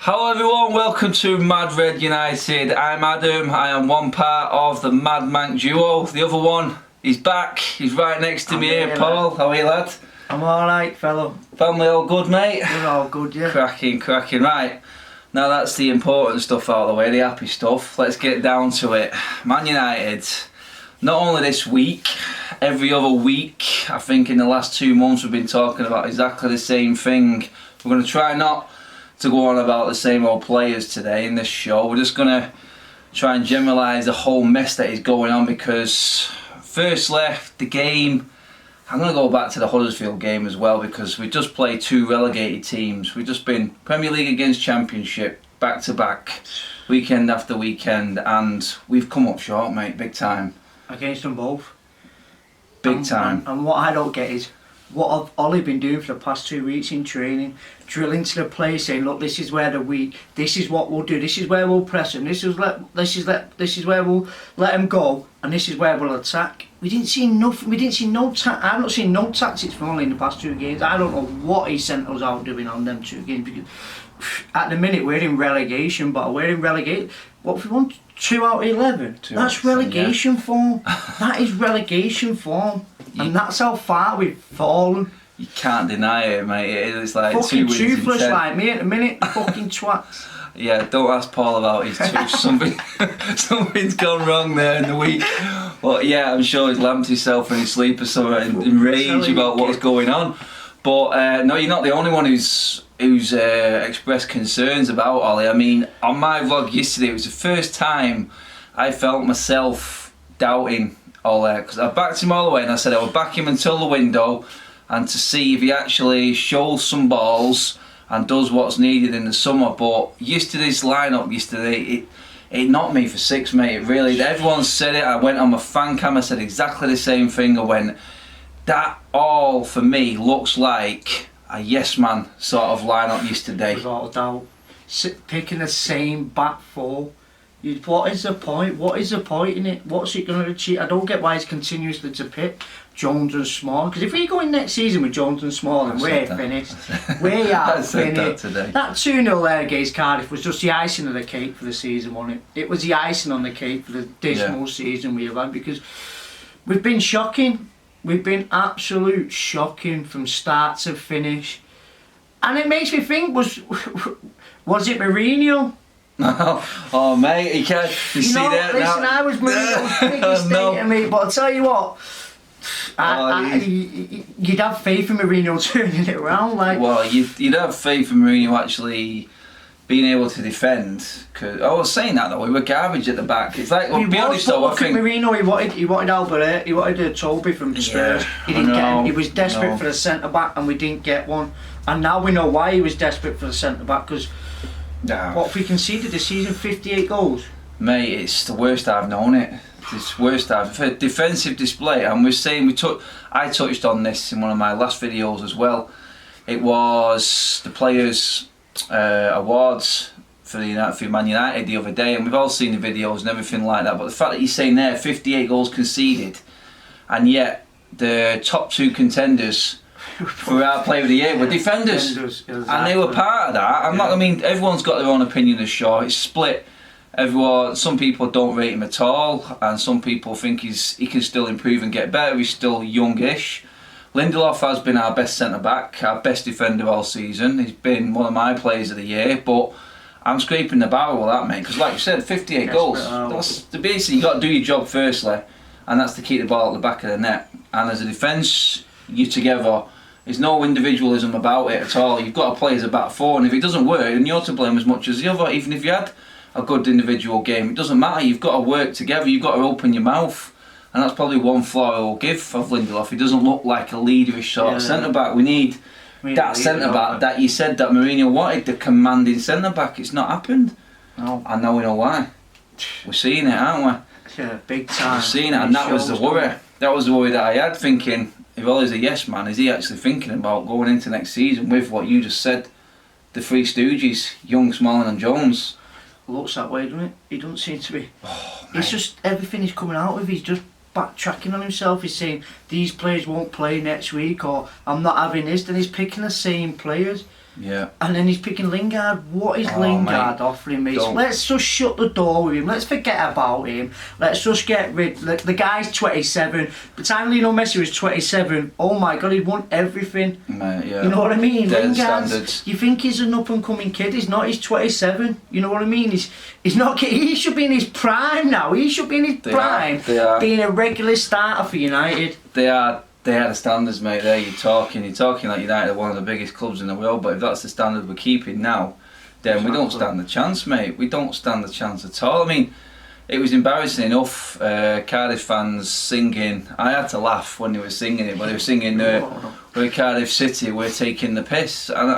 Hello everyone, welcome to Mad Red United. I'm Adam, I am one part of the Mad Mank duo. The other one, he's back, he's right next to me here, Paul. How are you, lad? I'm alright, fellow. Family all good, mate? We're all good, yeah. Cracking, right. Now that's the important stuff out of the way, the happy stuff. Let's get down to it. Man United, not only this week, every other week, I think in the last 2 months we've been talking about exactly the same thing. We're going to try not to go on about the same old players today in this show. We're just going to try and generalise the whole mess that is going on because firstly, the game, I'm going to go back to the Huddersfield game as well because we just played 2 relegated teams. We've just been Premier League against Championship, back to back, weekend after weekend, and we've come up short, mate, big time. Against them both. Big time. And what I don't get is, what have Ollie been doing for the past 2 weeks in training, drilling to the players, saying, look, this is where they're weak, this is what we'll do, this is where we'll press them, this is where we'll let them go, and this is where we'll attack. We didn't see nothing. We didn't see no. I've not seen no tactics from Ollie in the past 2 games. I don't know what he sent us out doing on them 2 games because at the minute we're in relegation, but we're in relegation. What if we won 2 out of 11? That's relegation form. That is relegation form. And that's how far we've fallen. You can't deny it, mate. It's like fucking 2 wins toothless in 10. like me at the minute. Fucking twats. Yeah, don't ask Paul about his tooth. Something's gone wrong there in the week. But yeah, I'm sure he's lamped himself in his sleep or something in rage about what's going on. But no, you're not the only one who's expressed concerns about Ollie. I mean, on my vlog yesterday, it was the first time I felt myself doubting Ollie because I backed him all the way and I said I would back him until the window and to see if he actually shows some balls and does what's needed in the summer. But yesterday's lineup it knocked me for 6, mate. It really, everyone said it. I went on my fan cam, I said exactly the same thing. I went, that all for me looks like a yes man sort of lineup yesterday. Without a doubt. Picking the same back four. What is the point? What is the point in it? What's it going to achieve? I don't get why it's continuously to pick Jones and Small. Because if we go in next season with Jones and Small, then we're finished. We are finished. That 2-0 there against Cardiff was just the icing of the cake for the season, wasn't it? It was the icing on the cake for the dismal season we have had because we've been shocking. We've been absolute shocking from start to finish. And it makes me think, was it Mourinho? Oh mate, you can't. You see that listen, now? I was Mourinho's biggest thing to me, but I'll tell you what, you'd have faith in Mourinho turning it around. Like, well, you'd have faith in Mourinho actually being able to defend. Cause I was saying that though, we were garbage at the back. It's like, well, be honest though, I think Mourinho, he wanted Albert, he wanted Toby from Spurs. He didn't get him. He was desperate for the centre back, and we didn't get one. And now we know why he was desperate for the centre back because. What if we conceded this season? 58 goals. Mate, it's the worst I've known it. It's the worst I've had. Defensive display, and we're saying I touched on this in one of my last videos as well. It was the players' awards for Man United the other day, and we've all seen the videos and everything like that. But the fact that you're saying there 58 goals conceded, and yet the top 2 contenders for our player of the year were defenders, exactly. And they were part of that. I mean, everyone's got their own opinion of Shaw. It's split. Everyone, some people don't rate him at all, and some people think he can still improve and get better. He's still youngish. Lindelof has been our best centre back, our best defender all season. He's been one of my players of the year, but I'm scraping the barrel with that, mate. Because like you said, 58 goals. That's the basic. You got to do your job firstly, and that's to keep the ball at the back of the net. And as a defence, you together. There's no individualism about it at all. You've got to play as a back four, and if it doesn't work, then you're to blame as much as the other. Even if you had a good individual game, it doesn't matter. You've got to work together. You've got to open your mouth, and that's probably one flaw I will give of Lindelof. He doesn't look like a leaderish sort of centre back. We need that centre back that you said that Mourinho wanted, the commanding centre back. It's not happened. No. And now we know why. We're seeing it, aren't we? Yeah, big time. We're seeing it, and that was the worry. That was the worry that I had, thinking, if Ollie's a yes man, is he actually thinking about going into next season with what you just said, the 3 Stooges, Young, Smalling and Jones? Looks that way, doesn't it? He doesn't seem to be. It's just everything he's coming out with, he's just backtracking on himself. He's saying these players won't play next week, or I'm not having this. Then he's picking the same players. Yeah. And then he's picking Lingard. What is Oh, Lingard mate. offering me? Don't. Let's just shut the door with him. Let's forget about him. Let's just get rid. The guy's 27. By the time Lionel Messi was 27, oh my God, he'd won everything. Mate, yeah. You know what I mean? Dead Lingard. standards. You think he's an up and coming kid? He's not. He's 27. You know what I mean? He's not. He should be in his prime now. He should be in his prime. They are. Being a regular starter for United. They are the standards, mate. There you're talking like United are one of the biggest clubs in the world. But if that's the standard we're keeping now, then we don't stand the chance, mate. We don't stand the chance at all. I mean, it was embarrassing enough. Cardiff fans singing. I had to laugh when they were singing it. When they were singing, "We're Cardiff City, we're taking the piss," and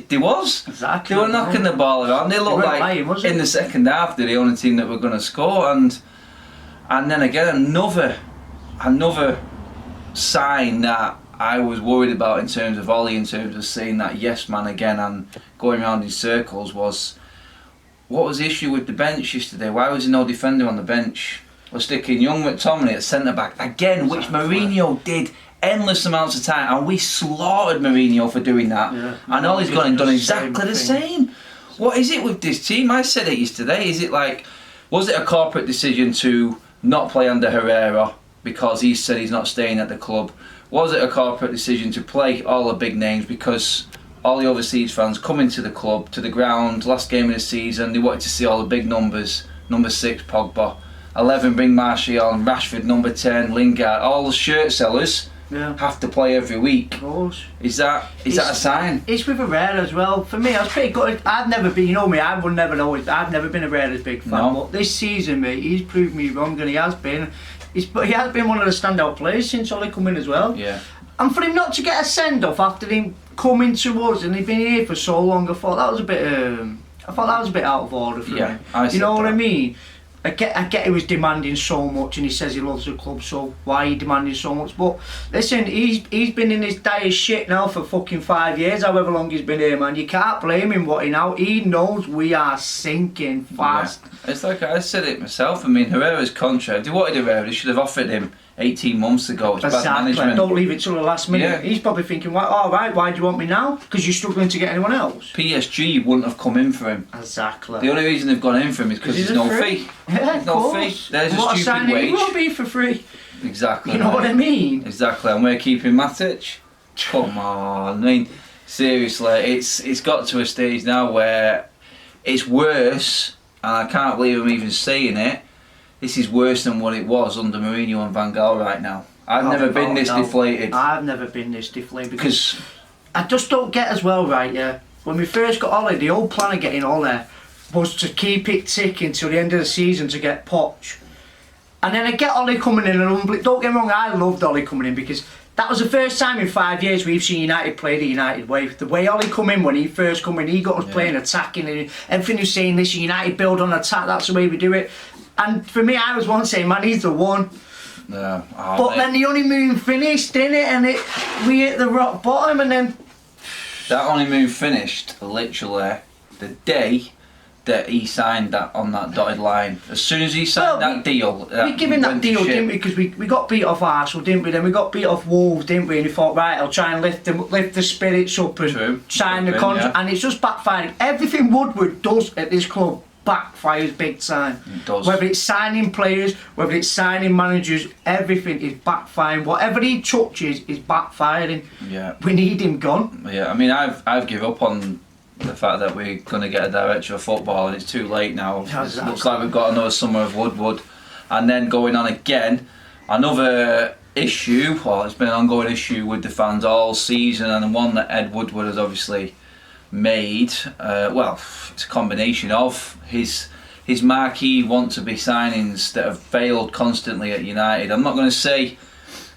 they was. Exactly. They were knocking the ball around. They looked like lying, in the second half they're the only team that were going to score, and then again another sign that I was worried about in terms of Ollie, in terms of saying that yes man again and going around in circles, was what was the issue with the bench yesterday? Why was there no defender on the bench? We're sticking young McTominay at centre back again, which Mourinho did endless amounts of time, and we slaughtered Mourinho for doing that. Yeah. And Ollie's gone and done exactly the same. What is it with this team? I said it yesterday. Is it like, was it a corporate decision to not play under Herrera because he said he's not staying at the club? Was it a corporate decision to play all the big names because all the overseas fans coming to the club, to the ground, last game of the season, they wanted to see all the big numbers? Number 6, Pogba. 11, bring Martial on. Rashford, number 10, Lingard. All the shirt sellers have to play every week. Of course. Is that a sign? It's with Herrera as well. For me, I was pretty good. I've never been, you know me, I would never know it. I've never been a Herrera's big fan. No. But this season, mate, he's proved me wrong, and he has been. But he has been one of the standout players since Ollie come in as well. Yeah. And for him not to get a send off after him coming to us and he'd been here for so long, I thought that was a bit. Out of order for him. You know what I mean? I get he was demanding so much, and he says he loves the club, so why are you demanding so much? But listen, he's been in this dire shit now for fucking 5 years, however long he's been here, man. You can't blame him what he now. He knows we are sinking fast. Yeah. It's like I said it myself. I mean, Herrera's contract. If they wanted Herrera, they should have offered him 18 months ago. It's bad management. Don't leave it till the last minute. Yeah. He's probably thinking, well, all right, why do you want me now? Because you're struggling to get anyone else. PSG wouldn't have come in for him. Exactly. The only reason they've gone in for him is because there's no fee. Yeah, there's no fee. There's a stupid wage. It will be for free. Exactly. You know what I mean? Exactly. And we're keeping Matic. Come on. I mean, seriously, it's got to a stage now where it's worse, and I can't believe I'm even saying it. This is worse than what it was under Mourinho and Van Gaal right now. I've never been this deflated. I've never been this deflated because I just don't get as well, right? Yeah. When we first got Ollie, the old plan of getting Ollie was to keep it ticking till the end of the season to get Poch. And then I get Ollie coming in and don't get me wrong, I loved Ollie coming in because that was the first time in 5 years we've seen United play the United way. The way Ollie come in when he first come in, he got us playing attacking, and everything he was saying, this United build on attack, that's the way we do it. And for me, I was one saying, man, he's the one. No. But then the honeymoon finished, didn't it? And we hit the rock bottom, and then that honeymoon finished literally the day that he signed that on that dotted line. As soon as he signed that deal, we give him that deal, didn't we? Because we got beat off Arsenal, didn't we? Then we got beat off Wolves, didn't we? And he thought, right, I'll try and lift the spirits up and sign the contract. And it's just backfiring. Everything Woodward does at this club backfires big time. It does. Whether it's signing players, whether it's signing managers, everything is backfiring. Whatever he touches is backfiring. Yeah. We need him gone. Yeah, I mean, I've given up on the fact that we're going to get a director of football, and it's too late now. It looks like we've got another summer of Woodward, and then going on again, another issue. Well, it's been an ongoing issue with the fans all season, and one that Ed Woodward has obviously made. Well, it's a combination of his marquee want-to-be signings that have failed constantly at United. I'm not going to say,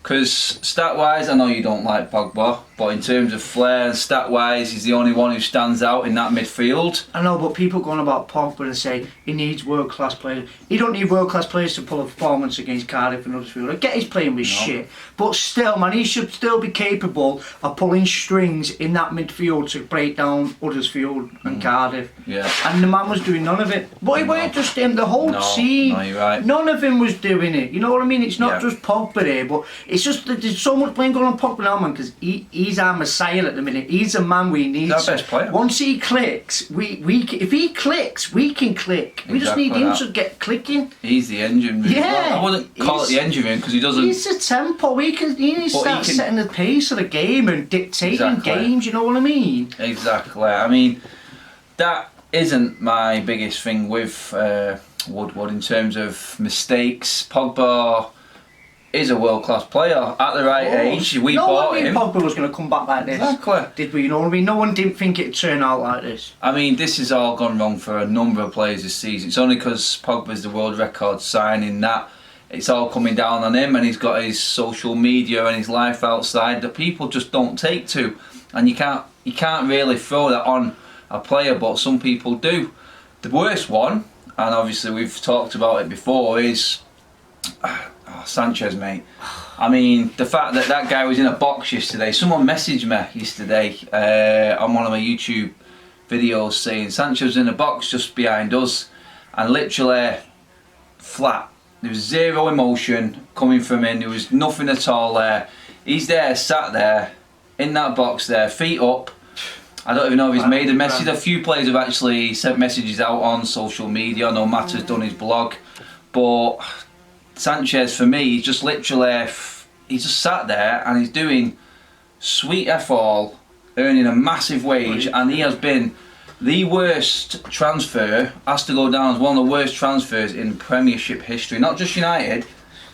because stat-wise, I know you don't like Pogba, but in terms of flair and stat-wise, he's the only one who stands out in that midfield. I know, but people going about Pogba and say he needs world-class players. He don't need world-class players to pull a performance against Cardiff and Huddersfield. I get he's playing with shit, but still, man, he should still be capable of pulling strings in that midfield to break down Huddersfield and Cardiff. Yeah. And the man was doing none of it. But it weren't just him, the whole team. No, you're right. None of him was doing it. You know what I mean? It's not just Pogba there, but it's just that there's so much blame going on Pogba now, man, because he he's our messiah at the minute. He's a man we need. He's our best player. Once he clicks, if he clicks, we can click. We just need him to get clicking. He's the engine room. Yeah. Well, I wouldn't call it the engine room because he doesn't. He's the tempo. He needs to start setting the pace of the game and dictating games. You know what I mean? Exactly. I mean, that isn't my biggest thing with Woodward in terms of mistakes. Pogba is a world-class player at the right age. We bought him. No one knew Pogba was going to come back like this. Exactly. Did we? You know what I mean? No one didn't think it'd turn out like this. I mean, this has all gone wrong for a number of players this season. It's only because Pogba's the world record signing that it's all coming down on him, and he's got his social media and his life outside that people just don't take to, and you can't really throw that on a player, but some people do. The worst one, and obviously we've talked about it before, is Sanchez, mate. I mean, the fact that guy was in a box yesterday. Someone messaged me yesterday on one of my YouTube videos saying Sanchez was in a box just behind us, and literally flat. There was zero emotion coming from him. There was nothing at all there. He's there, sat there, in that box there, feet up. I don't even know if he's made a message. A few players have actually sent messages out on social media. I know Matt has done his blog. But Sanchez, for me, he's just literally, he's just sat there and he's doing sweet F all, earning a massive wage, and he has been the worst transfer, has to go down as one of the worst transfers in Premiership history. Not just United,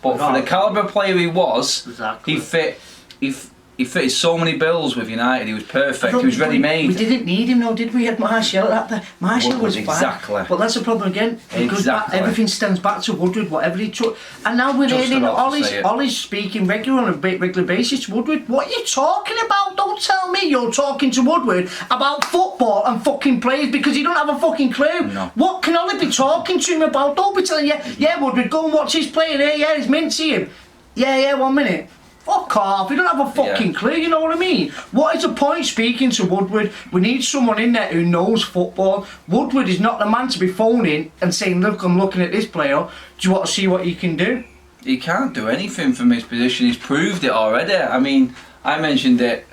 but for the calibre of player he was, he fitted so many bills with United. He was perfect. He was ready-made. We didn't need him, though, did we? Had Martial at that. Martial was fine. Exactly. But that's the problem again. Because everything stems back to Woodward, whatever he took. And now we're hearing Ollie's speaking regular on a regular basis to Woodward. What are you talking about? Don't tell me you're talking to Woodward about football and fucking players because you don't have a fucking clue. No. What can Ollie be talking to him about? Don't be telling you, yeah, Woodward, go and watch his playing here. Yeah, he's minty him. Yeah, 1 minute. Fuck off, you don't have a fucking clue, you know what I mean? What is the point speaking to Woodward? We need someone in there who knows football. Woodward is not the man to be phoning and saying, look, I'm looking at this player, do you want to see what he can do? He can't do anything from his position, he's proved it already. I mean, I mentioned it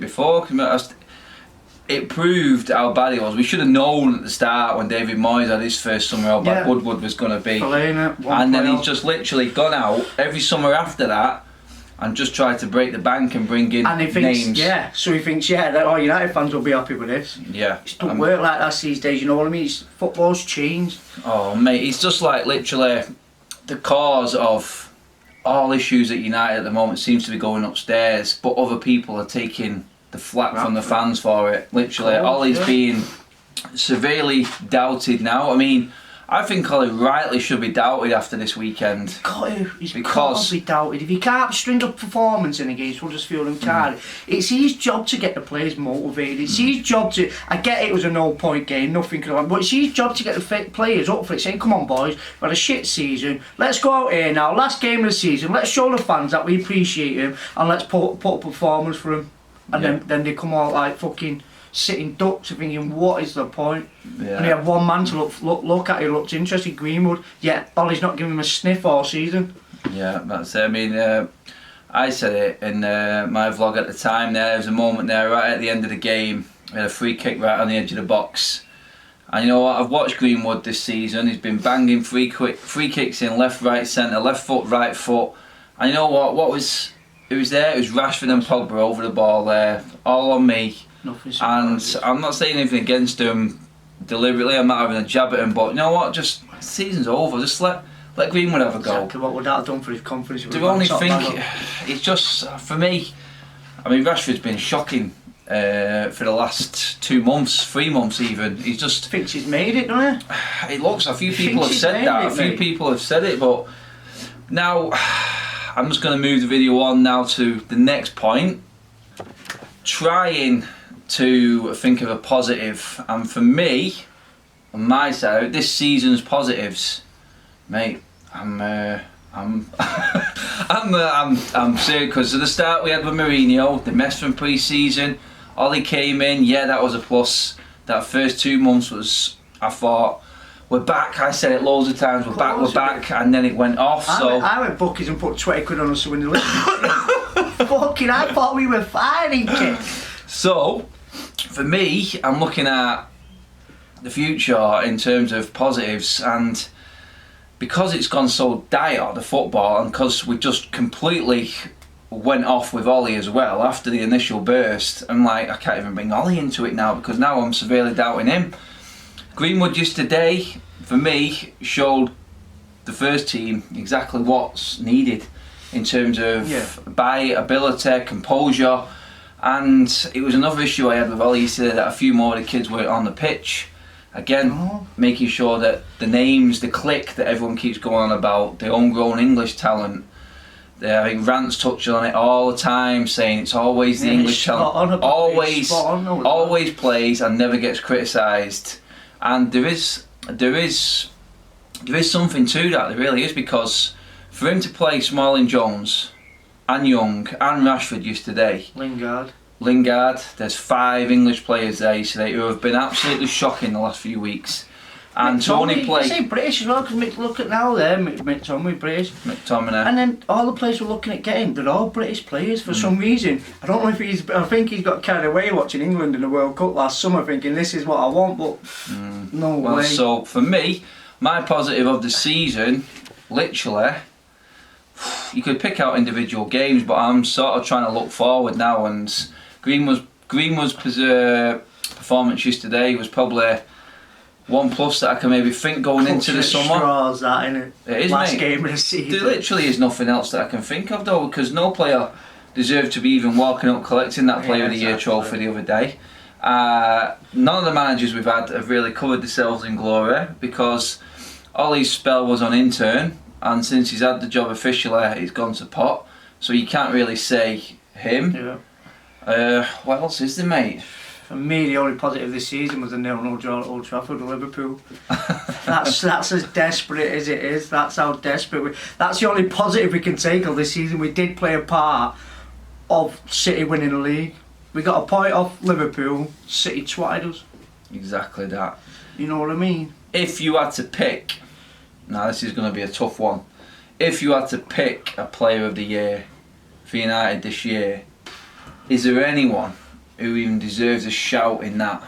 before. It proved how bad he was. We should have known at the start when David Moyes had his first summer how bad Woodward was going to be. And then he's just literally gone out every summer after that and just tried to break the bank and bring in names. Yeah, so he thinks, that all United fans will be happy with this. Yeah. It doesn't work like that these days, you know what I mean? Football's changed. Oh, mate, he's just like literally the cause of all issues at United at the moment seems to be going upstairs, but other people are taking the flak from the fans for it. Literally, Ollie's being severely doubted now. I mean, I think Ollie rightly should be doubted after this weekend. He's got to be doubted. If he can't string up performance in against Huddersfield and Cardiff, it's his job to get the players motivated. It's his job to. I get it was a no-point game, nothing could happen, but it's his job to get the players up for it, saying, "Come on, boys, we've had a shit season. Let's go out here now. Last game of the season. Let's show the fans that we appreciate him, and let's put a performance for him." And then they come out like fucking sitting ducks thinking, what is the point? Yeah. And he had one man to look at, he looked interested, Greenwood, yet Ollie's not giving him a sniff all season. Yeah, that's it. I mean, I said it in my vlog at the time there was a moment there right at the end of the game, we had a free kick right on the edge of the box. And you know what, I've watched Greenwood this season, he's been banging free kicks in left, right, centre, left foot, right foot. And you know what it was there, it was Rashford and Pogba over the ball there, all on me. And I'm not saying anything against him deliberately, I'm not having a jab at him, but you know what, just season's over, just let Greenwood have a go. Exactly what would that have done for his confidence? Do you only think, it's just, for me, I mean Rashford's been shocking for the last 2 months, 3 months even. He's just... Thinks he's made it, doesn't he? It looks, a few people have said that, a few people have said it, but now I'm just going to move the video on now to the next point. Trying to think of a positive, and for me, on my side, this season's positives, mate. I'm serious because at the start we had with Mourinho, the mess from pre-season. Ollie came in, that was a plus. That first 2 months was, I thought, we're back. I said it loads of times. We're back, and then it went off. I went bookies and put 20 quid on us to win the league. Fucking, I thought we were fighting, kid. So, for me, I'm looking at the future in terms of positives, and because it's gone so dire, the football, and because we just completely went off with Ollie as well after the initial burst, I'm like, I can't even bring Ollie into it now because now I'm severely doubting him. Greenwood yesterday, for me, showed the first team exactly what's needed in terms of bite, ability, composure, and it was another issue I had with Ollie yesterday that a few more of the kids weren't on the pitch. Again, making sure that the names, the click that everyone keeps going on about, the homegrown English talent, I think Rant's touching on it all the time, saying it's always the English talent, always plays and never gets criticised. And there is something to that. There really is, because for him to play Smalling, Jones, and Young and Rashford yesterday, Lingard, there's 5 English players there yesterday who have been absolutely shocking the last few weeks. And to only play. You say British as well, because look at now there, McTominay, British. McTominay. And then all the players we're looking at getting, they're all British players for some reason. I don't know if I think he's got carried away watching England in the World Cup last summer, thinking this is what I want, but no way. So for me, my positive of the season, literally, you could pick out individual games, but I'm sort of trying to look forward now, and Greenwood's performance yesterday was probably 1+ that I can maybe think going into the summer. Straws, that, innit? It is, last mate. game of the season. There literally is nothing else that I can think of though, because no player deserved to be even walking up collecting that Player of the Year trophy the other day. None of the managers we've had have really covered themselves in glory, because Ollie's spell was on intern, and since he's had the job officially, he's gone to pot. So you can't really say him. What else is there, mate? For me, the only positive this season was a 0-0 draw at Old Trafford with Liverpool. that's as desperate as it is. That's how desperate that's the only positive we can take of this season. We did play a part of City winning the league. We got a point off Liverpool. City twatted us. Exactly that. You know what I mean? If you had to pick, now this is going to be a tough one. If you had to pick a Player of the Year for United this year, is there anyone who even deserves a shout in that?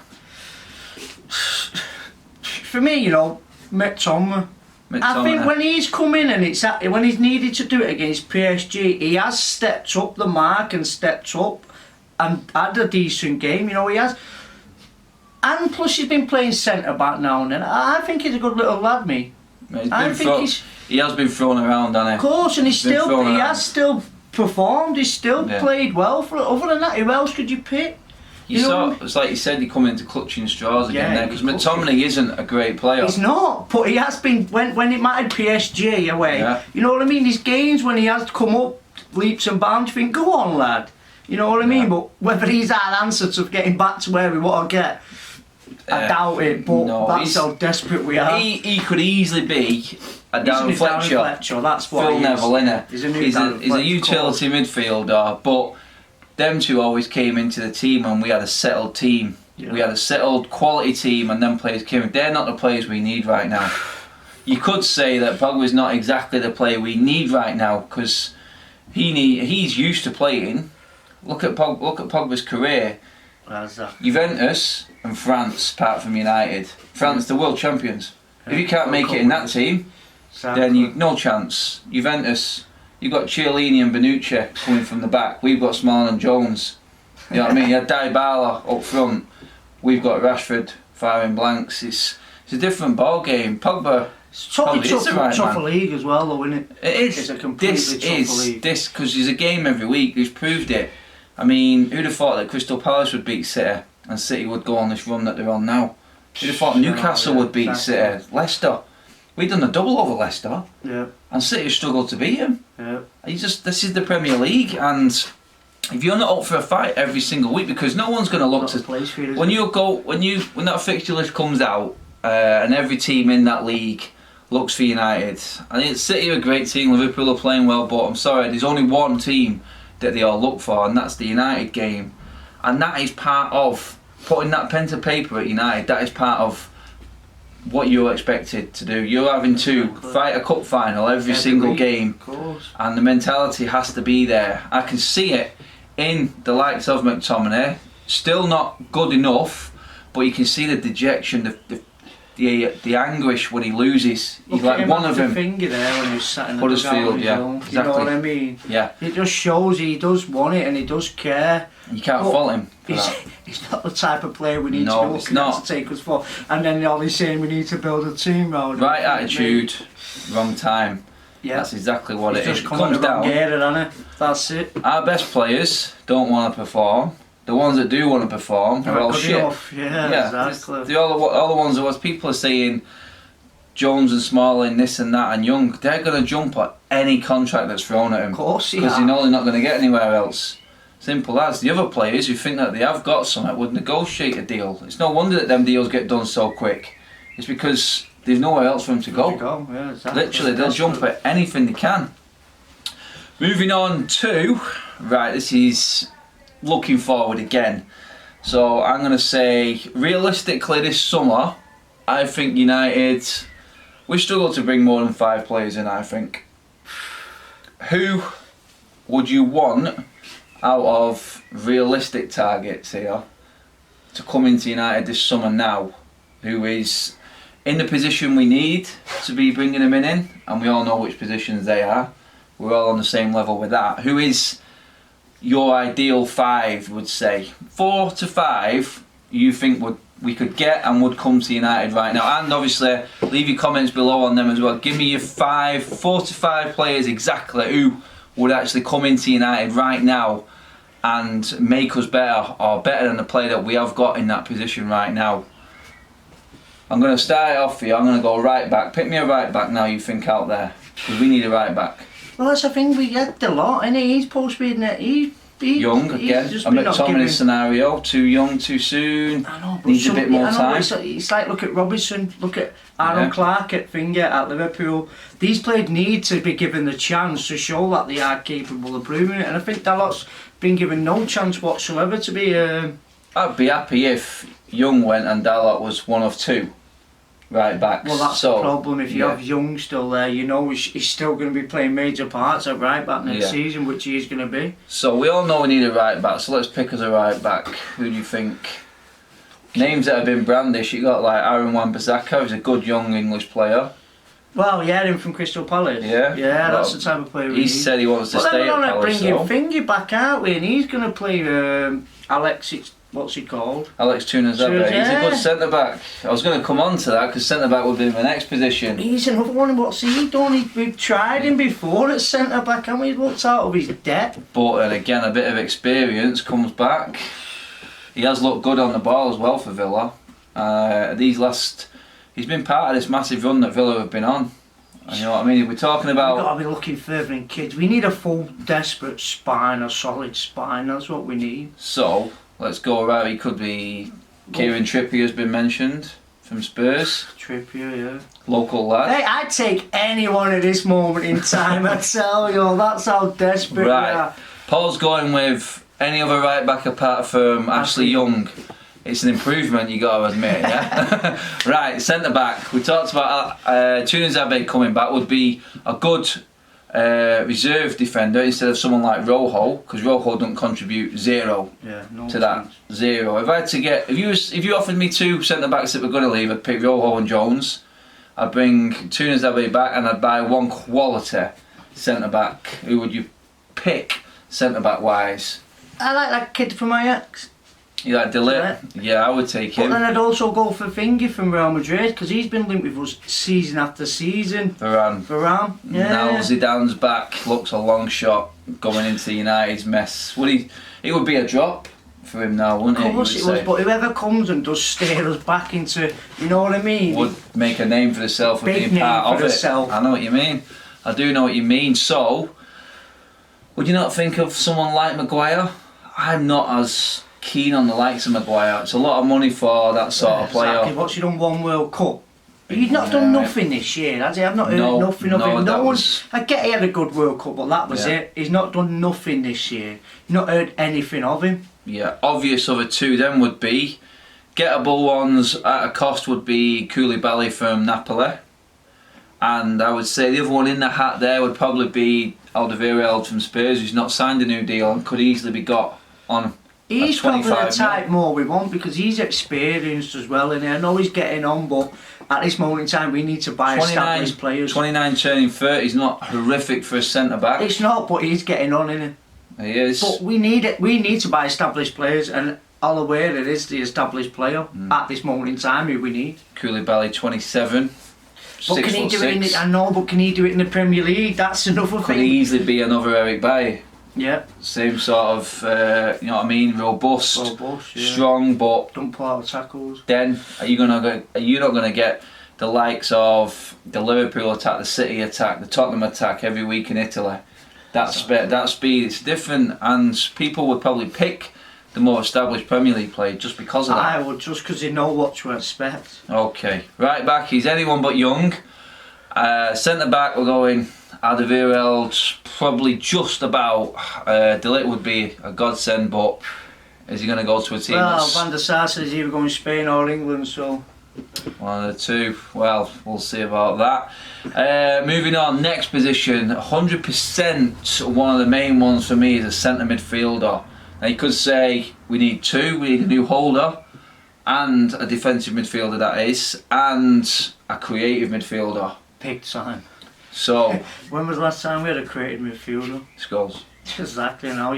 For me, McTominay. I think when he's come in and when he's needed to do it against PSG, he has stepped up the mark and stepped up and had a decent game. He has. And plus he's been playing centre back now and then. I think he's a good little lad, me. He has been thrown around, hasn't he? Of course, and he has still performed. He's still played well for it. Other than that, who else could you pick? It's like you said, he come into clutching straws again there, because McTominay isn't a great player. He's not, but he has been when it mattered PSG away. Yeah. You know what I mean? These games when he has come up leaps and bounds, you think, go on, lad. You know what I mean? But whether he's our answer to getting back to where we want to get, I doubt it. But that's how desperate we are. He could easily be a Darren Fletcher. That's what Phil Neville, innit? He's a utility midfielder, but them two always came into the team and we had a settled team. We had a settled quality team, and then players came in. They're not the players we need right now. You could say that Pogba's not exactly the player we need right now, because he's used to playing. Look at Pogba's career. Juventus and France, apart from United. France, the world champions. If you can't make it in that team, then no chance. Juventus, you've got Chiellini and Bonucci coming from the back. We've got Smalling and Jones. You know what I mean? You had Dybala up front. We've got Rashford firing blanks. It's a different ball game. Pogba. It's totally tougher league as well, though, isn't it? It is. It's a completely tougher league. Because there's a game every week. He's proved it. I mean, who'd have thought that Crystal Palace would beat City and City would go on this run that they're on now? Who'd have thought Newcastle would beat City? Leicester. We've done a double over Leicester. Yeah. And City struggled to beat him. Yeah. This is the Premier League, and if you're not up for a fight every single week, because no one's going to look to when that fixture list comes out, and every team in that league looks for United. I think City are a great team, Liverpool are playing well, but I'm sorry, there's only one team that they all look for, and that's the United game. And that is part of putting that pen to paper at United. That is part of what you're expected to do. You're having to fight a cup final every single week, game, of course. and the mentality has to be there. I can see it in the likes of McTominay. Still not good enough, but you can see the dejection, the anguish when he loses. He's like one of them. Finger there when he was sat in the Huddersfield, yeah, zone. exactly. You know what I mean? Yeah. It just shows he does want it and he does care. You can't fault him for he's, that. he's not the type of player we need No, to be it's looking at not. to take us for. And then all he's saying we need to build a team around him. Right attitude, wrong time. Yeah. That's exactly what He's it is. just It come comes on the wrong down. gear, hasn't it? That's it. Our best players don't want to perform. The ones that do want to perform are all Good shit. enough. Yeah, exactly. All the ones that was people are saying Jones and Smalling, this and that, and Young, they're going to jump at any contract that's thrown at them. Of course he Because has. they know they're not going to get anywhere else. Simple as. The other players who think that they have got something would negotiate a deal. It's no wonder that them deals get done so quick. It's because there's nowhere else for them to go. Yeah, exactly. Literally, they'll jump at anything they can. Moving on to, right, this is looking forward again. So I'm going to say, realistically this summer, I think United, we struggle to bring more than 5 players in, I think. Who would you want out of realistic targets here to come into United this summer now, who is in the position we need to be bringing them in, and we all know which positions they are. We're all on the same level with that. Who is your ideal 5, would say? 4 to 5 you think we could get and would come to United right now? And obviously leave your comments below on them as well. Give me your 4 to 5 players exactly who would actually come into United right now and make us better, or better than the player that we have got in that position right now. I'm going to start it off for you. I'm going to go right back. Pick me a right back now, you think, out there, because we need a right back. Well, that's the thing, we get a lot, innit? He's supposed to be in there. Young again, a McTominay scenario. Too young, too soon. I know, but needs a bit more time. It's like, look at Robinson, look at Aaron Clark at Finger at Liverpool. These players need to be given the chance to show that they are capable of proving it, and I think Dalot's been given no chance whatsoever to be. I'd be happy if Young went and Dalot was one of 2 right backs. Well, that's the problem. If you have Young still there, you know he's still going to be playing major parts at right back next season, which he is going to be. So we all know we need a right back, so let's pick us a right back. Who do you think? Names that have been brandished, you got like Aaron Wan-Bissaka, who's a good young English player. Well, yeah, him from Crystal Palace. Yeah, well, that's the type of player we need. He said he wants to stay at Palace. Palace. But then we're bringing Finger back, aren't we? And he's going to play Alex. What's he called? Alex Tunazabe. He's a good centre back. I was going to come on to that because centre back would be my next position. He's another one. What's he done? We've tried him before at centre back, and we've looked out of his depth. But then again, a bit of experience comes back. He has looked good on the ball as well for Villa. He's been part of this massive run that Villa have been on. And you know what I mean? If we're talking about, we've got to be looking further in kids. We need a full, desperate spine, a solid spine. That's what we need. So let's go right. He could be Kieran Trippier has been mentioned from Spurs. Trippier, yeah. Local lad. Hey, I'd take anyone at this moment in time. I tell you, that's how desperate we are. Paul's going with any other right back apart from Ashley Young. It's an improvement, you got to admit, yeah? Right, centre back. We talked about Tunazabe coming back would be a good reserve defender instead of someone like Rojo, because Rojo don't contribute zero to that. Zero. If I had to get, if you offered me 2 centre backs that were going to leave, I'd pick Rojo and Jones. I'd bring Tunazabe back and I'd buy one quality centre back. Who would you pick centre back wise? I like that kid from Ajax. You like Delete? Yeah, I would take him. But then I'd also go for Finger from Real Madrid because he's been linked with us season after season. Varane. Yeah. Now Zidane's back, looks a long shot going into United's mess. It would be a drop for him now, wouldn't it? Of course it would, but whoever comes and does steer us back into, you know what I mean? Would make a name for themselves for being part of it. I know what you mean. I do know what you mean. So, would you not think of someone like Maguire? I'm not as keen on the likes of Maguire. It's a lot of money for that sort of player. Exactly. What's he done? 1 World Cup. He's not done nothing this year, has he? I've not heard nothing of him. I get he had a good World Cup, but that was it. He's not done nothing this year. Not heard anything of him. Yeah, obvious other 2 then would be gettable ones at a cost would be Koulibaly from Napoli. And I would say the other one in the hat there would probably be Alderweireld from Spurs, who's not signed a new deal and could easily be got on. He's probably the 25 type more we want because he's experienced as well, and I know he's getting on, but at this moment in time we need to buy established players. 29 turning 30 is not horrific for a centre back. It's not, but he's getting on, isn't He is. But we need it. We need to buy established players, and all aware it is the established player at this moment in time who we need. Koulibaly 27. But can he do it in the, I know, but can he do it in the Premier League? That's another Could thing. easily be another Eric Bailly. Yeah. Same sort of, you know what I mean, robust, Yeah. strong, but Don't pull out tackles. then are you not gonna get the likes of the Liverpool attack, the City attack, the Tottenham attack every week in Italy? That speed, it's different, and people would probably pick the more established Premier League player just because of that. I would, just because they know what to expect. Okay, right back, he's anyone but young. Centre back, we're going Alderweireld, probably just about. De Ligt would be a godsend, but is he going to go to a team? Well, Van der Sar says he's either going to Spain or England, so. One of the two. Well, we'll see about that. Moving on, next position, 100%. One of the main ones for me is a centre midfielder. Now you could say we need two. We need a new holder and a defensive midfielder, that is, and a creative midfielder. Big time. So When was the last time we had a creative midfielder? Scholes. Exactly, and how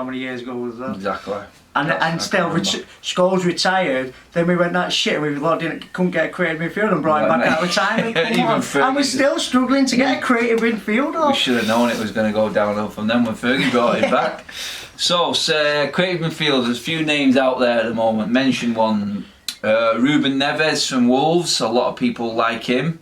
many years ago was that? Exactly. And still, Scholes retired. Then we went that shit, and we couldn't get a creative midfielder and brought him back out of retirement. And we're still struggling to get a creative midfielder. We should have known it was going to go downhill from then when Fergie brought him back. So, creative midfielders, there's a few names out there at the moment. Mention one, Ruben Neves from Wolves. A lot of people like him.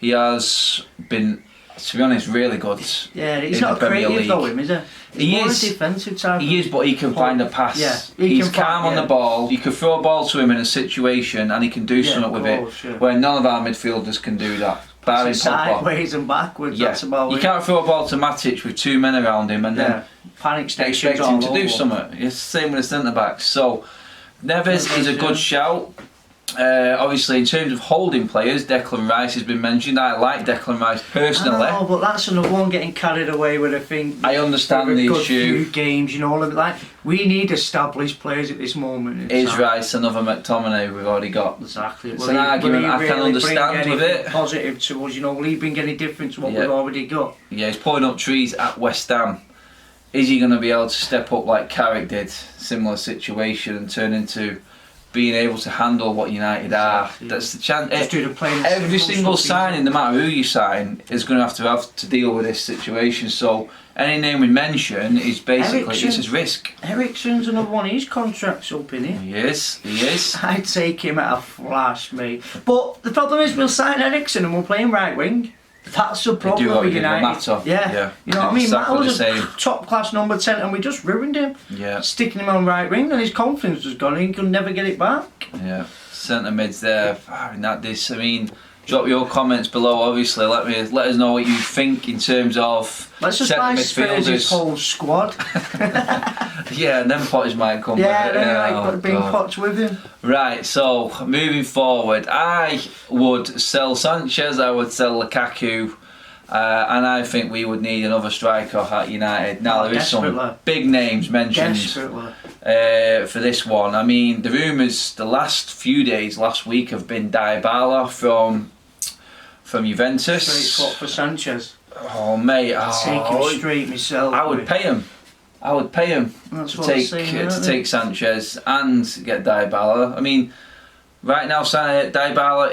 He has been, to be honest, really good. Yeah, he's not creative though, is he? He's more a defensive type. He is, but he can find a pass. Yeah, he's calm on the ball. You can throw a ball to him in a situation and he can do something with it. Where none of our midfielders can do that. Barring sideways and backwards. Yeah. That's about you can't throw a ball to Matic with two men around him and then panic expect him to do something. It's the same with the centre backs. So Neves is a good shout. Obviously, in terms of holding players, Declan Rice has been mentioned. I like Declan Rice personally. I know, but that's another one getting carried away with a thing. I understand the issue. Few games, you know, like we need established players at this moment. Is Rice another McTominay we've already got? Exactly. It's an argument I can understand with it. Positive to us, you know, will he bring any difference to what we've already got? Yeah, he's pulling up trees at West Ham. Is he going to be able to step up like Carrick did, similar situation, and turn into being able to handle what United are? That's the chance. Every single signing, no matter who you sign, is going to have to deal with this situation. So any name we mention is basically it's his risk. Eriksen's another one. His contract's up, in it. He is. I'd take him at a flash, mate. But the problem is, we'll sign Eriksen and we'll play him right wing. That's the problem with United. Yeah. You know what I mean? Matt was a top class number 10 and we just ruined him. Yeah. Sticking him on right wing and his confidence was gone and he could never get it back. Yeah. Centre mids there. Drop your comments below. Obviously, let us know what you think in terms of let's just buy Spurs' whole squad. Yeah, and then Potters might come with it. Yeah, bring Potters with him. Right, so moving forward, I would sell Sanchez, I would sell Lukaku, and I think we would need another striker at United. Now, there is some big names mentioned for this one. I mean, the rumours the last few days, last week, have been Dybala from Juventus. Straight foot for Sanchez. Oh, mate. I'd take him straight myself. I would pay him. To take Sanchez and get Dybala. I mean, right now Dybala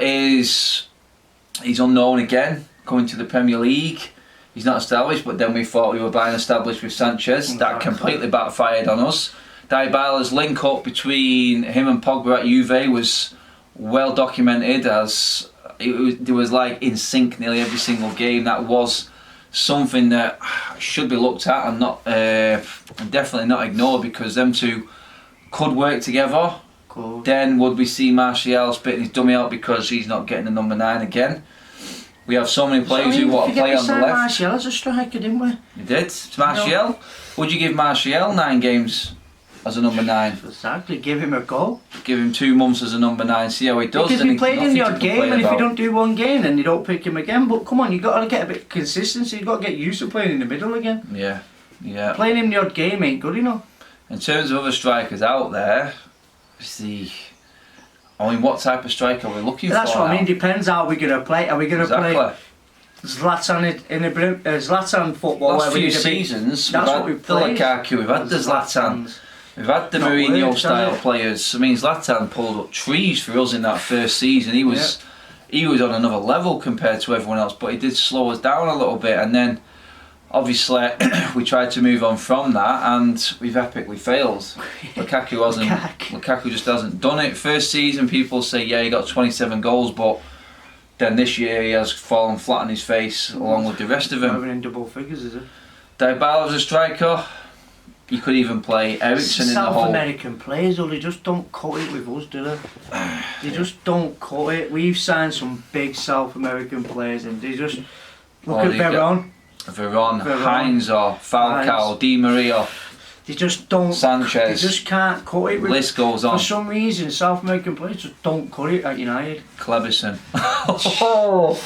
he's unknown again, coming to the Premier League. He's not established, but then we thought we were buying established with Sanchez. Exactly. That completely backfired on us. Dybala's link up between him and Pogba at Juve was well documented, as it was like in sync nearly every single game. That was something that should be looked at and not definitely not ignored, because them two could work together. Cool. Then would we see Martial spitting his dummy out because he's not getting the number 9 again? We have so many players who want to play on the left. Martial as a striker, didn't we? You did. Martial? Would you give Martial 9 games? as a number 9. Exactly, give him a go. Give him 2 months as a number 9, see how he does. Because we played him the odd game, and if about. you don't do one game, then you don't pick him again. But come on, you've got to get a bit of consistency. You've got to get used to playing in the middle again. Yeah. Playing him the odd game ain't good enough. In terms of other strikers out there, what type of striker are we looking for? That's what I mean. Depends how we're going to play. Are we going to play Zlatan football? Last few seasons, we've had the Lukaku, we've had the Zlatan, we've had the Mourinho style players. I mean, Zlatan pulled up trees for us in that first season. He was on another level compared to everyone else, but he did slow us down a little bit. And then, obviously, we tried to move on from that, and we've epically failed. Lukaku just hasn't done it. First season, people say, he got 27 goals, but then this year he has fallen flat on his face along with the rest of them. Not in double figures, is it? Dybala's a striker. You could even play Ericsson in the hole. South American players, though, they just don't cut it with us, do they? They just don't cut it. We've signed some big South American players, and they just look at Veron, Heinz or Falcao, Di Maria. They just don't. Sanchez. They just can't cut it. List goes on. For some reason, South American players just don't cut it at United. Cleberson. Raphael.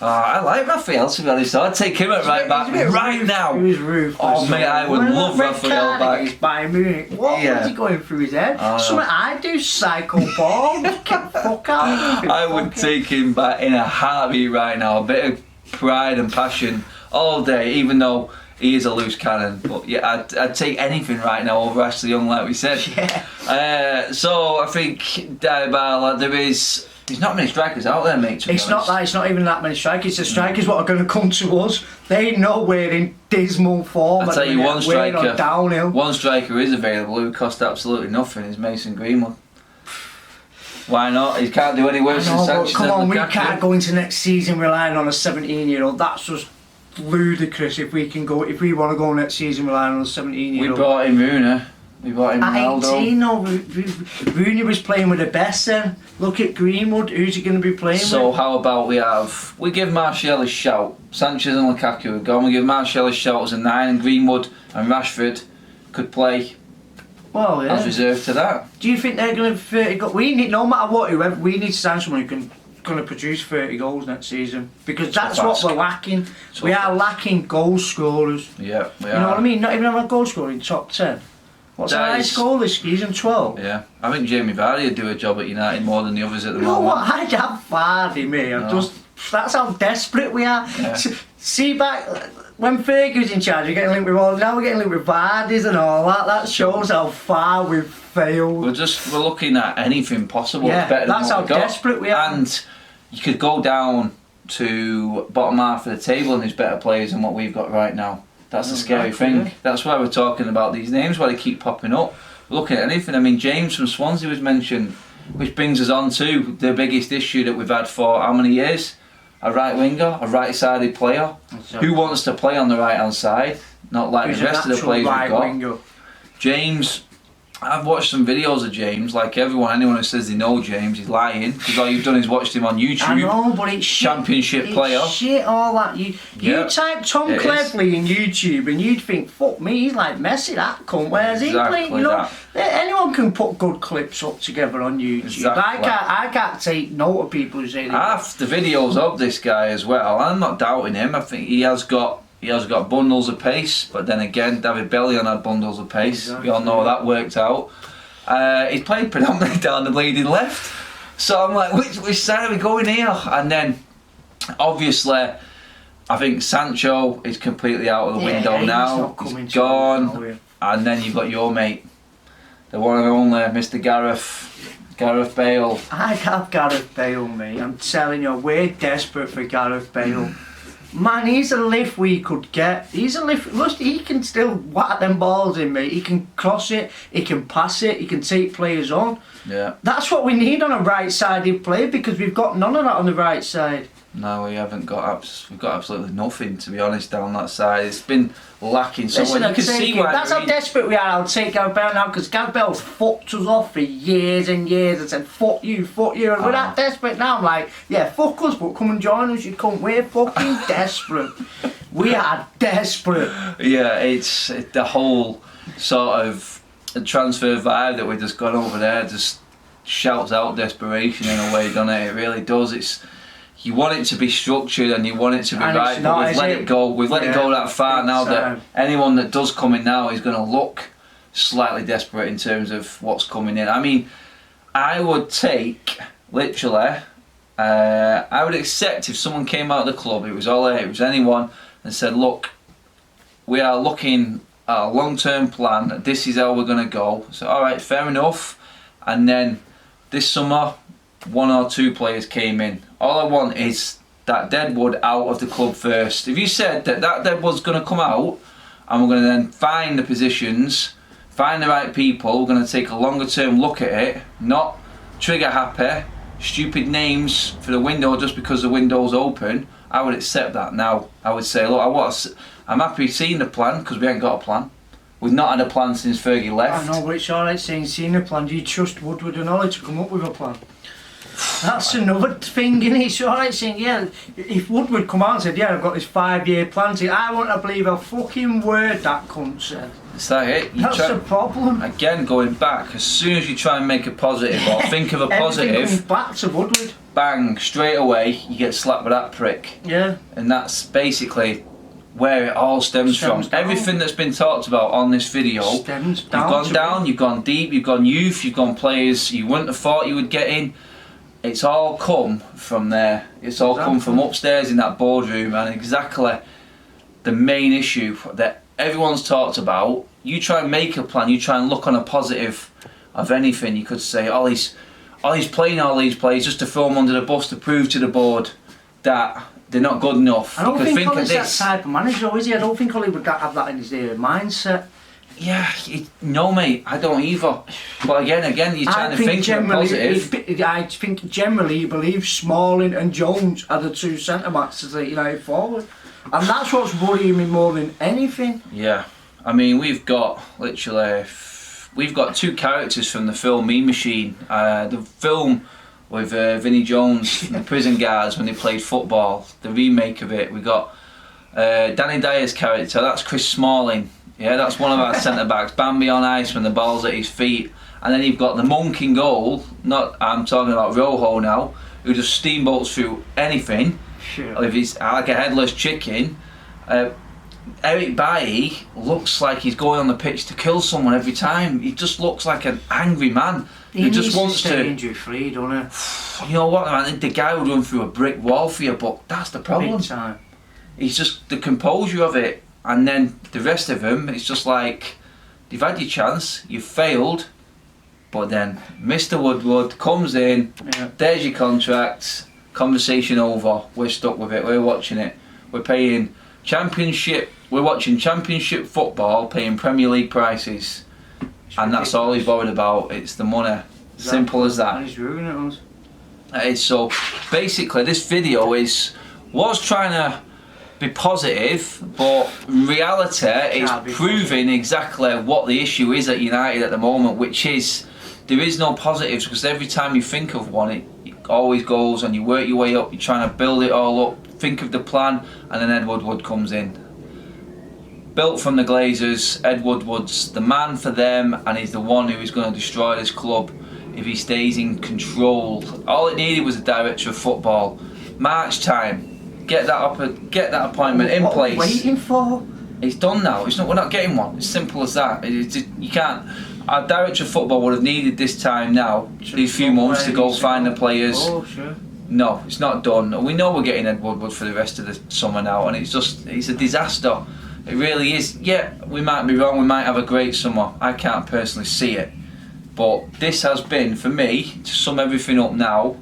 I like Raphael, to be honest. I'd take him at right back right now. He was ruthless. Oh mate, I would love Raphael back. He's Bayern Munich. What was he going through his head? Something I do, psycho ball. Get the fuck out. I would take him back in a heartbeat right now. A bit of pride and passion all day, even though he is a loose cannon. But yeah, I'd take anything right now over Ashley Young, like we said. So I think Dybala, there's not many strikers out there, mate. It's not even that many strikers. It's the strikers what are going to come to us. They know we're in dismal form. I'll tell you one striker. We're on downhill. One striker is available who cost absolutely nothing. Is Mason Greenwood. Why not? He can't do any worse than Sanchez. Come on, we can't go into next season relying on a 17-year-old. That's just ludicrous. If we want to go next season relying on a 17-year-old. We brought in Rooney. We brought in Ronaldo. At 18, no, Rooney was playing with the best then. Look at Greenwood. Who's he going to be playing with? So how about we give Martial a shout. Sanchez and Lukaku have gone. We give Martial a shout as a 9, and Greenwood and Rashford could play. Well, yeah. As reserve to that. Do you think they're going to 30 goals? We need, no matter what, whoever, we need to sign someone who can going to produce 30 goals next season, because that's what we're lacking. We are lacking goal scorers. Yeah, we are. You know what I mean? Not even have a goal scorer in top 10. What's the highest goal this season? 12. Yeah, I think Jamie Vardy would do a job at United more than the others at the moment. You know what? I'd have Vardy, mate. That's how desperate we are. Yeah. See back when Fergie was in charge, we're getting linked with all. Now we're getting linked with Vardy's and all that. That shows how far we've failed. We're looking at anything possible. Yeah, better that's than how what we got. desperate we are. And you could go down to bottom half of the table and there's better players than what we've got right now. That's the scary thing. That's why we're talking about these names, why they keep popping up. We're looking at anything. I mean, James from Swansea was mentioned, which brings us on to the biggest issue that we've had for how many years? A right winger, a right-sided player. Who wants to play on the right-hand side? Not like the rest of the players we've got. Winger. James, I've watched some videos of James. Like anyone who says they know James, he's lying, because all you've done is watched him on YouTube. I know, but it's shit. Championship player. It's shit, all that. You type Tom Cleverley in YouTube and you'd think, fuck me, he's like Messi, that cunt. Where's he playing? You know, anyone can put good clips up together on YouTube. Exactly. I can't take note of people who say that. Half the videos of this guy as well. I'm not doubting him. I think he has got bundles of pace, but then again, David Bellion had bundles of pace. Exactly. We all know how that worked out. He's played predominantly down the bleeding left, so I'm like, which side are we going here? And then, obviously, I think Sancho is completely out of the window now. He's gone. And then you've got your mate, the one and only Mr. Gareth Bale. I'd have Gareth Bale, mate. I'm telling you, we're desperate for Gareth Bale. Man, he's a lift we could get. He's a lift. Look, he can still whack them balls in, mate. He can cross it, he can pass it, he can take players on. Yeah. That's what we need on a right-sided player, because we've got none of that on the right side. No, we haven't got. We've got absolutely nothing, to be honest, down that side. It's been lacking somewhere. You can see why. That's how desperate we are. I'll take Gareth Bale now, because Gareth Bale's fucked us off for years and years and said, fuck you, and we're that desperate now. I'm like, yeah, fuck us, but come and join us, you come. We're fucking desperate. We are desperate. Yeah, it's the whole sort of a transfer vibe that we've just got over there just shouts out desperation in a way, doesn't it? It really does. You want it to be structured and you want it to be And right, it's but not, we've let it go. We've let it go that far now that anyone that does come in now is going to look slightly desperate in terms of what's coming in. I mean, I would take, literally, I would accept if someone came out of the club, it was anyone, and said, look, we are looking at a long-term plan, this is how we're going to go. So, alright, fair enough. And then this summer, 1 or 2 players came in. All I want is that deadwood out of the club first. If you said that deadwood's going to come out, and we're going to then find the positions, find the right people, we're going to take a longer term look at it, not trigger happy, stupid names for the window just because the window's open, I would accept that now. I would say, look, I'm happy seeing the plan because we ain't got a plan. We've not had a plan since Fergie left. I know, but it's alright saying seeing a plan. Do you trust Woodward and Ollie to come up with a plan? That's another thing, innit? It's alright saying, yeah, if Woodward come out and said, yeah, I've got this 5-year plan, I want to believe a fucking word that cunt said. Is that it? That's the problem. Again, going back, as soon as you try and make a positive or think of a positive, everything comes back to Woodward. Bang, straight away, you get slapped with that prick. Yeah. And that's basically where it all stems from. Down. Everything that's been talked about on this video, stems down. You've gone down, you've gone deep, you've gone youth, you've gone players you wouldn't have thought you would get in. It's all come from there. It's all come from upstairs in that boardroom, and exactly the main issue that everyone's talked about. You try and make a plan, you try and look on a positive of anything. You could say, Ollie's playing all these players just to throw them under the bus to prove to the board that they're not good enough. I don't think Ollie's that type of manager, is he? I don't think Ollie would have that in his mindset. Yeah, no mate, I don't either. But again, you're trying to think of a positive. I think generally he believes Smalling and Jones are the 2 centre-backs to take United forward. And that's what's worrying me more than anything. Yeah, I mean, we've got 2 characters from the film Mean Machine. The film with Vinnie Jones and the prison guards when they played football, the remake of it. We got Danny Dyer's character, that's Chris Smalling. Yeah, that's one of our centre-backs, Bambi on ice when the ball's at his feet. And then you've got the monk in goal, I'm talking about Rojo now, who just steamboats through anything. Sure. If he's like a headless chicken. Eric Bailly looks like he's going on the pitch to kill someone every time. He just looks like an angry man who just wants to stay injury free, doesn't he? You know what, man? The guy would run through a brick wall for you, but that's the problem. Big time. He's just the composure of it, and then the rest of him, it's just like you've had your chance, you've failed, but then Mr. Woodward comes in. Yeah. There's your contract. Conversation over. We're stuck with it. We're watching it. We're paying Championship. We're watching Championship football, paying Premier League prices, and that's all he's worried about. It's the money. Exactly. Simple as that. And he's ruining us. It's so basically, this video was trying to be positive, but in reality, it's proving exactly what the issue is at United at the moment, which is there is no positives, because every time you think of one, it always goes, and you work your way up, you're trying to build it all up, think of the plan, and then Ed Woodward comes in. Built from the Glazers, Ed Woodward's the man for them, and he's the one who is going to destroy this club if he stays in control. All it needed was a director of football. March time, get that appointment in place. What are you waiting for? It's done now. We're not getting one. It's simple as that. You can't. Our director of football would have needed this time now, these few months, to go find the players. Oh, sure. No, it's not done. We know we're getting Ed Woodward for the rest of the summer now, and it's a disaster. It really is. Yeah, we might be wrong. We might have a great summer. I can't personally see it, but this has been, for me, to sum everything up now,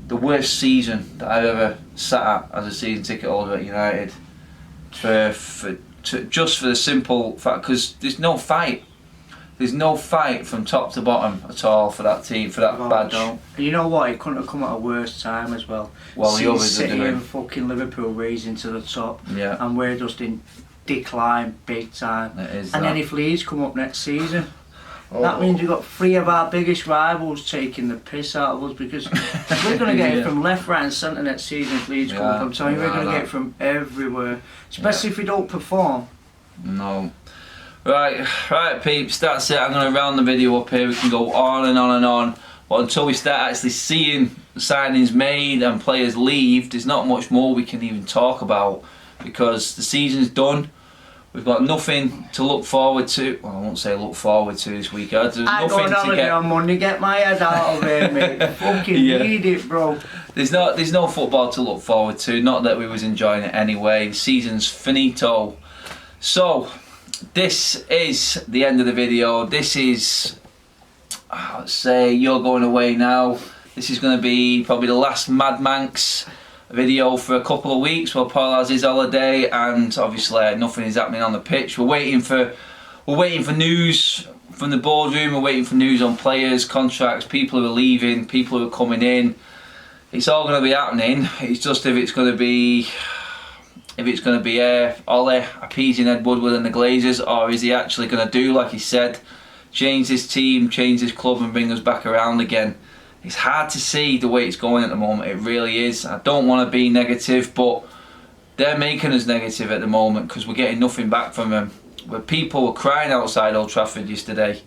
the worst season that I've ever sat at as a season ticket holder at United. Just for the simple fact, because there's no fight. There's no fight from top to bottom at all for that team, for that badge. And you know what? It couldn't have come at a worse time as well. Well, the others City are doing. and fucking Liverpool raising to the top, yeah, and we're just in decline big time. It is. And then if Leeds come up next season, that means we've got 3 of our biggest rivals taking the piss out of us, because we're going to get it from left, right and centre next season if Leeds come up. I'm telling you, we're going to get it from everywhere, especially if we don't perform. No. Right, peeps, that's it. I'm going to round the video up here. We can go on and on and on. But until we start actually seeing signings made and players leave, there's not much more we can even talk about, because the season's done. We've got nothing to look forward to. Well, I won't say look forward to this week. There's I go nothing on to get on Monday, get my head out of here, mate. Fucking need it, bro. There's no football to look forward to. Not that we was enjoying it anyway. The season's finito. So this is the end of the video. This is, let's say you're going away now. This is going to be probably the last Mad Manx video for a couple of weeks while Paul has his holiday, and obviously nothing is happening on the pitch. We're waiting for news from the boardroom. We're waiting for news on players, contracts, people who are leaving, people who are coming in. It's all going to be happening. It's just if it's going to be Ollie appeasing Ed Woodward and the Glazers, or is he actually going to do like he said, change his team, change his club and bring us back around again. It's hard to see the way it's going at the moment. It really is. I don't want to be negative, but they're making us negative at the moment because we're getting nothing back from them. Where people were crying outside Old Trafford yesterday,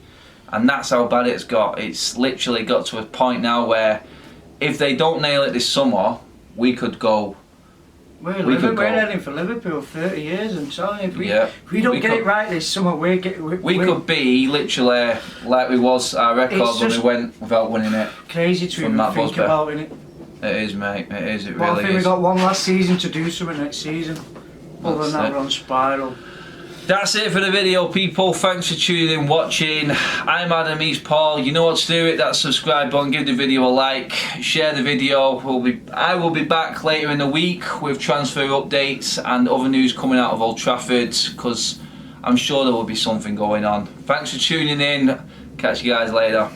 and that's how bad it's got. It's literally got to a point now where if they don't nail it this summer, we could go. We're heading for Liverpool 30 years, I'm telling you. If we don't get it right this summer, we could be literally like we was our record when we went without winning it. Crazy to even think about, innit? It is, mate. It is. It Well, really I think is. we got one last season to do something next season. Other than that, we're on spiral. That's it for the video, people. Thanks for tuning in, watching. I'm Adam, he's Paul. You know what to do. Hit that subscribe button, give the video a like, share the video. I will be back later in the week with transfer updates and other news coming out of Old Trafford, because I'm sure there will be something going on. Thanks for tuning in. Catch you guys later.